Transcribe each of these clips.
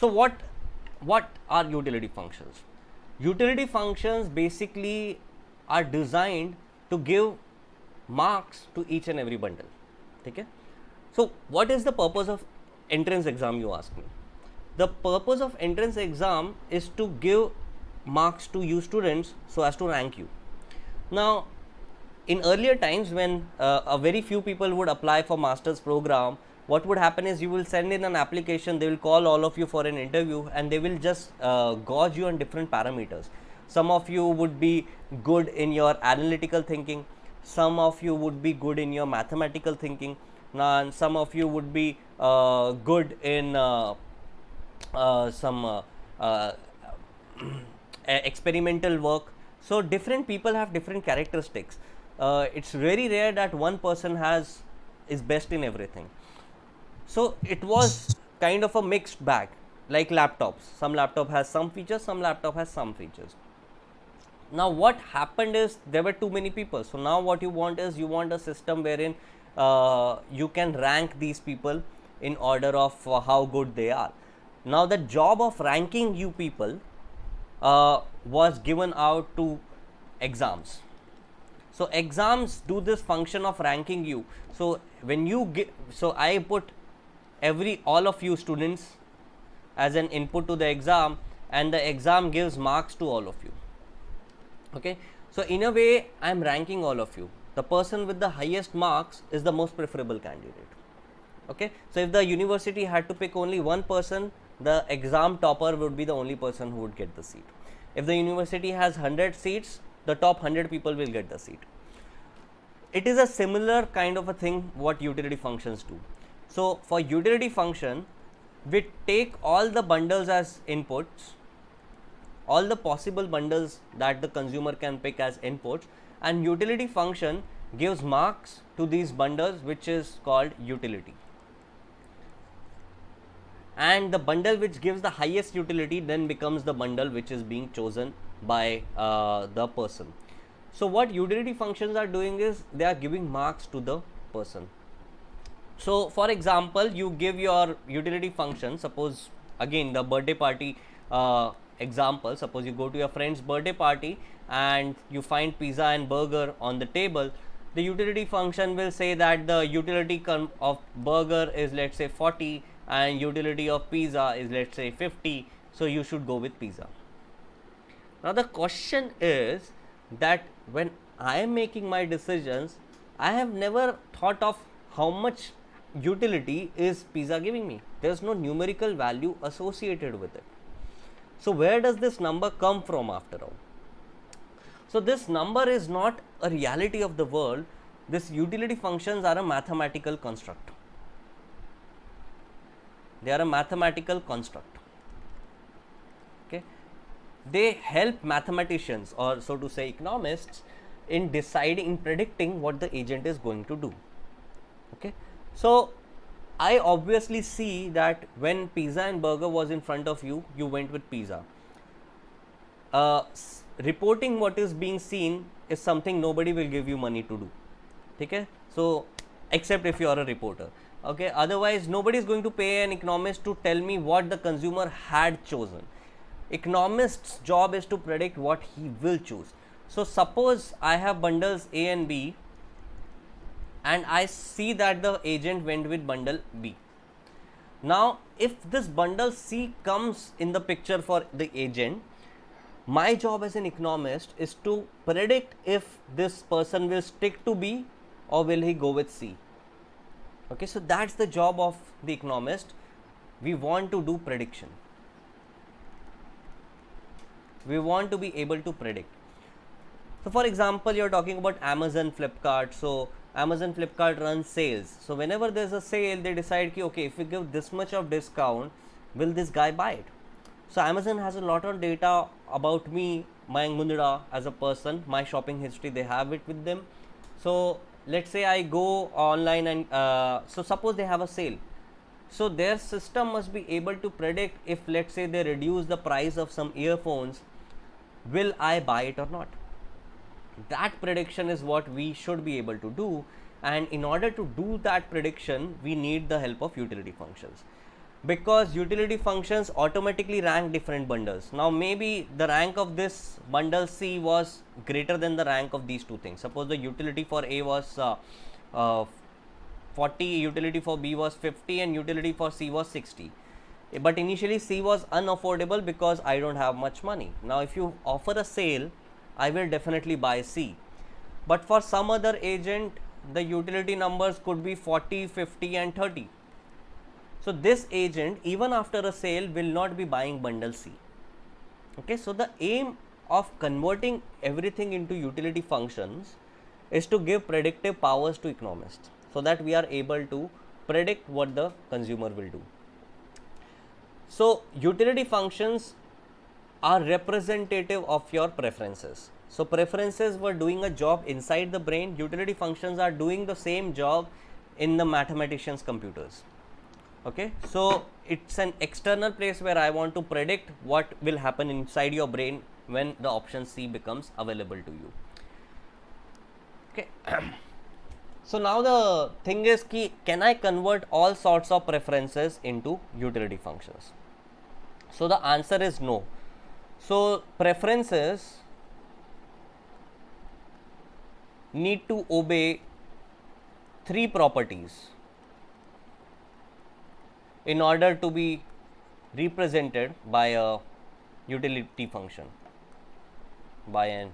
So what are utility functions? Utility functions basically are designed to give marks to each and every bundle. Okay? So what is the purpose of entrance exam, you ask me? The purpose of entrance exam is to give marks to you students so as to rank you. Now, in earlier times when a very few people would apply for master's program, what would happen is you will send in an application, they will call all of you for an interview, and they will just gauge you on different parameters. Some of you would be good in your analytical thinking, some of you would be good in your mathematical thinking, and some of you would be good in some experimental work. So different people have different characteristics. It's very rare that one person is best in everything. So it was kind of a mixed bag, like laptops. Some laptop has some features, some laptop has some features. Now what happened is there were too many people. So now what you want is you want a system wherein you can rank these people in order of how good they are. Now the job of ranking you people was given out to exams. So exams do this function of ranking you. So when you get, so I put all of you students as an input to the exam, and the exam gives marks to all of you. Okay, so in a way I am ranking all of you. The person with the highest marks is the most preferable candidate. Okay, so if the university had to pick only one person, the exam topper would be the only person who would get the seat. If the university has 100 seats, the top 100 people will get the seat. It is a similar kind of a thing what utility functions do. So for utility function, we take all the bundles as inputs, all the possible bundles that the consumer can pick as inputs, and utility function gives marks to these bundles, which is called utility. And the bundle which gives the highest utility then becomes the bundle which is being chosen by the person. So what utility functions are doing is they are giving marks to the person. So for example, you give your utility function, suppose again the birthday party example, suppose you go to your friend's birthday party and you find pizza and burger on the table. The utility function will say that the utility of burger is, let's say, 40 and utility of pizza is, let's say, 50, so you should go with pizza. Now the question is that when I am making my decisions, I have never thought of how much utility is pizza giving me. There is no numerical value associated with it. So where does this number come from after all? So this number is not a reality of the world. These utility functions are a mathematical construct. They are a mathematical construct. Okay, they help mathematicians, or so to say economists, in deciding, in predicting what the agent is going to do. Okay, so I obviously see that when pizza and burger was in front of you, you went with pizza. Reporting what is being seen is something nobody will give you money to do. Okay, so except if you are a reporter. Okay, otherwise nobody is going to pay an economist to tell me what the consumer had chosen. Economist's job is to predict what he will choose. So suppose I have bundles A and B, and I see that the agent went with bundle B. Now if this bundle C comes in the picture for the agent, my job as an economist is to predict if this person will stick to B or will he go with C. Okay, so that's the job of the economist. We want to do prediction. We want to be able to predict. So for example, you're talking about Amazon, Flipkart. So Amazon, Flipkart runs sales. So whenever there's a sale, they decide ki, okay, if we give this much of discount, will this guy buy it? So Amazon has a lot of data about me, Mayank Mundra as a person, my shopping history, they have it with them. So let's say I go online and so suppose they have a sale. So their system must be able to predict if, let's say, they reduce the price of some earphones, will I buy it or not? That prediction is what we should be able to do, and in order to do that prediction, we need the help of utility functions. because utility functions automatically rank different bundles. Now maybe the rank of this bundle C was greater than the rank of these two things. Suppose the utility for A was uh, 40, utility for B was 50, and utility for C was 60. But initially C was unaffordable because I don't have much money. Now if you offer a sale, I will definitely buy C. But for some other agent, the utility numbers could be 40, 50 and 30. So this agent, even after a sale, will not be buying bundle C. Okay, so the aim of converting everything into utility functions is to give predictive powers to economists so that we are able to predict what the consumer will do. So utility functions are representative of your preferences. So preferences were doing a job inside the brain, utility functions are doing the same job in the mathematicians' computers. Okay, so it's an external place where I want to predict what will happen inside your brain when the option C becomes available to you. Okay. So now the thing is, can I convert all sorts of preferences into utility functions? So the answer is no. So preferences need to obey three properties in order to be represented by a utility function, by an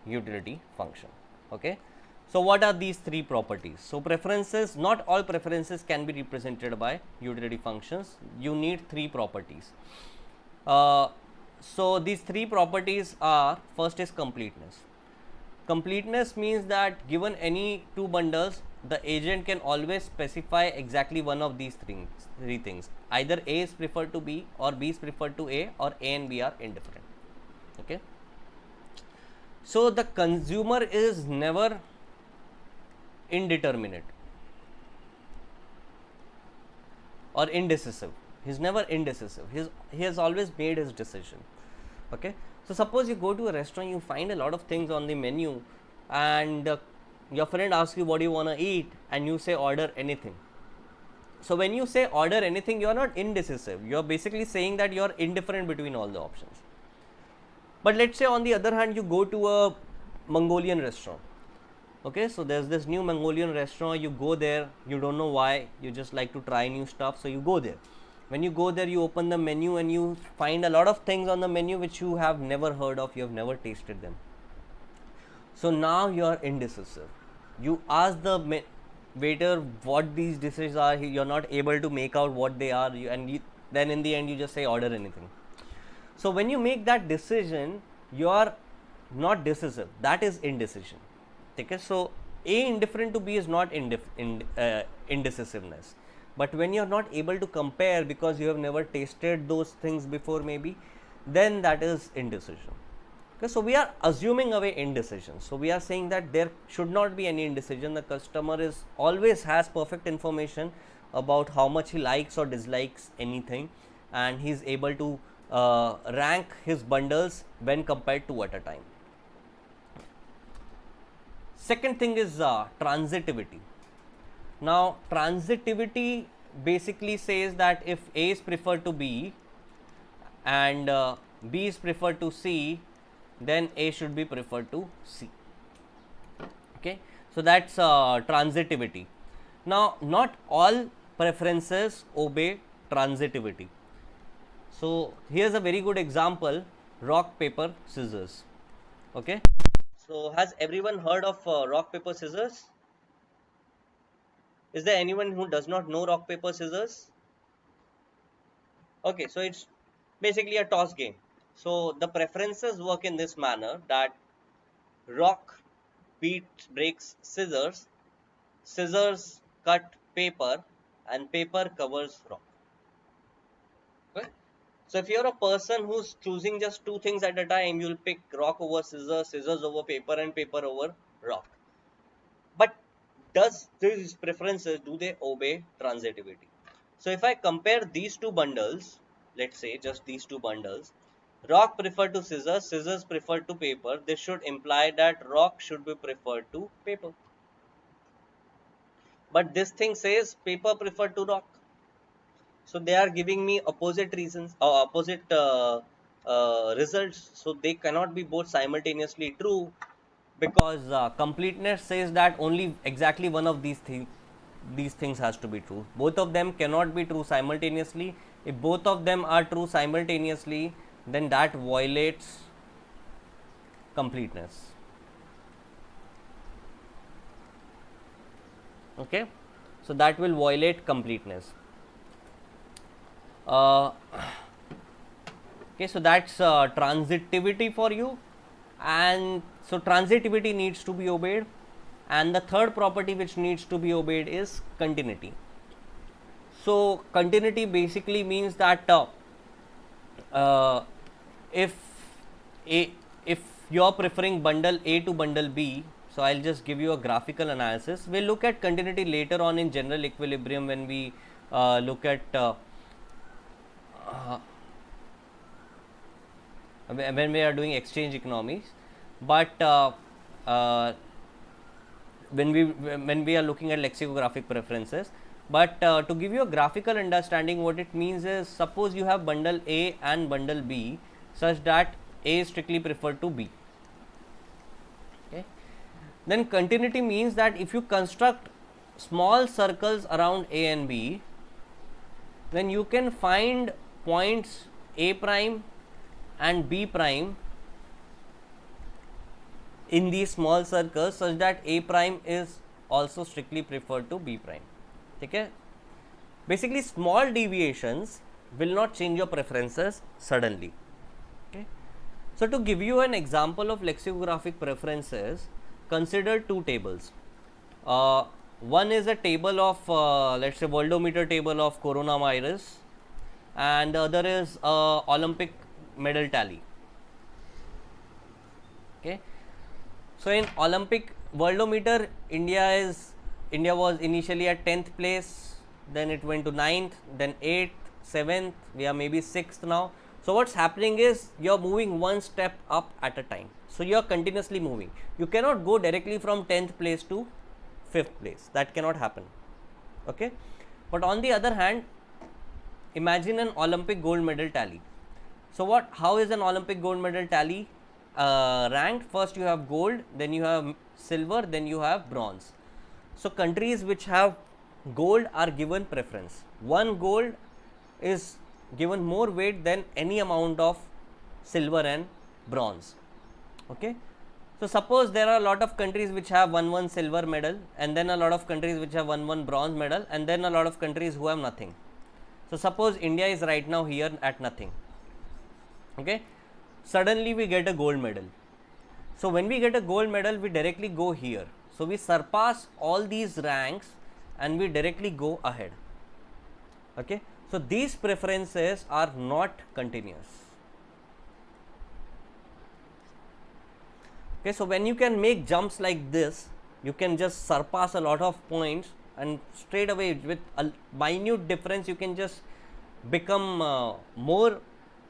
utility function. Okay, so what are these three properties? So preferences, not all preferences can be represented by utility functions. You need three properties. So these three properties are, first is completeness. Completeness means that given any two bundles, the agent can always specify exactly one of these three things. Either A is preferred to B, or B is preferred to A, or A and B are indifferent. Okay. So the consumer is never indeterminate or indecisive. He's never indecisive. He has always made his decision. Okay. So suppose you go to a restaurant, you find a lot of things on the menu, and your friend asks you what do you want to eat, and you say order anything. So when you say order anything, you are not indecisive. You are basically saying that you are indifferent between all the options. But let's say on the other hand, you go to a Mongolian restaurant. Okay, so there's this new Mongolian restaurant, you go there, you don't know why, you just like to try new stuff, so you go there. When you go there, you open the menu and you find a lot of things on the menu which you have never heard of, you have never tasted them. So now you are indecisive. You ask the waiter what these dishes are, you're not able to make out what they are, then in the end you just say order anything. So when you make that decision, you are not decisive, that is indecision. Okay, so A indifferent to B is not indecisiveness. But when you are not able to compare because you have never tasted those things before, maybe, then that is indecision. Okay, so we are assuming away indecision. So we are saying that there should not be any indecision. The customer is always has perfect information about how much he likes or dislikes anything, and he is able to rank his bundles when compared to at a time. Second thing is transitivity. Now transitivity basically says that if A is preferred to B and B is preferred to C, then A should be preferred to C. Okay, so that's transitivity. Now not all preferences obey transitivity. So here's a very good example: rock paper scissors. Okay, so has everyone heard of rock paper scissors? Is there anyone who does not know rock paper scissors? Okay, so it's basically a toss game. So the preferences work in this manner that rock breaks scissors, scissors cut paper, and paper covers rock. Okay? So if you're a person who's choosing just two things at a time, you'll pick rock over scissors, scissors over paper, and paper over rock. But does these preferences, do they obey transitivity? So if I compare these two bundles, let's say just these two bundles, rock preferred to scissors, scissors preferred to paper, this should imply that rock should be preferred to paper. But this thing says paper preferred to rock. So they are giving me opposite reasons or opposite results, so they cannot be both simultaneously true, because completeness says that only exactly one of these things has to be true. Both of them cannot be true simultaneously. If both of them are true simultaneously, then that violates completeness. Okay, so that will violate completeness. uh, okay, so that's transitivity for you. And so transitivity needs to be obeyed, and the third property which needs to be obeyed is continuity. So continuity basically means that uh, if a if you're preferring bundle A to bundle B, so I'll just give you a graphical analysis. We'll look at continuity later on in general equilibrium when we look at when we are doing exchange economies. But uh, when we are looking at lexicographic preferences. But to give you a graphical understanding, what it means is, suppose you have bundle A and bundle B such that A is strictly preferred to B. Okay. Then continuity means that if you construct small circles around A and B, then you can find points A prime and B prime in these small circles such that A prime is also strictly preferred to B prime. Okay. Basically, small deviations will not change your preferences suddenly. Okay. So to give you an example of lexicographic preferences, consider two tables. One is a table of let's say worldometer table of coronavirus, and the other is Olympic medal tally. Okay. So in Olympic worldometer, India was initially at 10th place, then it went to 9th, then 8th, 7th, we are maybe 6th now. So what's happening is you're moving one step up at a time. So you're continuously moving. You cannot go directly from 10th place to 5th place. That cannot happen. Okay. But on the other hand, imagine an Olympic gold medal tally. So how is an Olympic gold medal tally ranked? First you have gold, then you have silver, then you have bronze. So countries which have gold are given preference. One gold is given more weight than any amount of silver and bronze. Okay. So suppose there are a lot of countries which have one silver medal, and then a lot of countries which have one bronze medal, and then a lot of countries who have nothing. So suppose India is right now here at nothing. Okay. Suddenly we get a gold medal. So when we get a gold medal, we directly go here. So we surpass all these ranks and we directly go ahead. Okay. So these preferences are not continuous. Okay. So when you can make jumps like this, you can just surpass a lot of points, and straight away with a minute difference you can just become more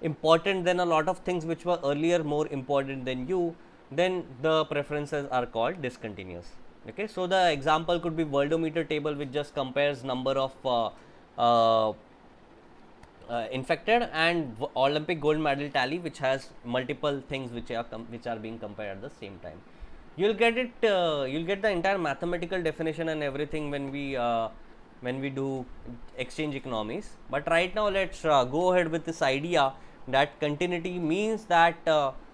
important than a lot of things which were earlier more important than you. Then the preferences are called discontinuous. Okay. So the example could be worldometer table, which just compares number of uh, infected, and Olympic gold medal tally, which has multiple things which are being compared at the same time. You'll get it. You'll get the entire mathematical definition and everything when we do exchange economies. But right now, let's go ahead with this idea that continuity means that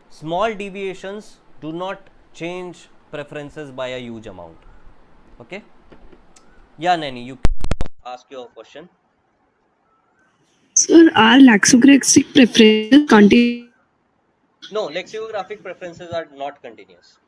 small deviations do not change preferences by a huge amount. Okay. Yeah, Nani, you can ask your question. Sir, are lexicographic preferences continuous? No, lexicographic preferences are not continuous.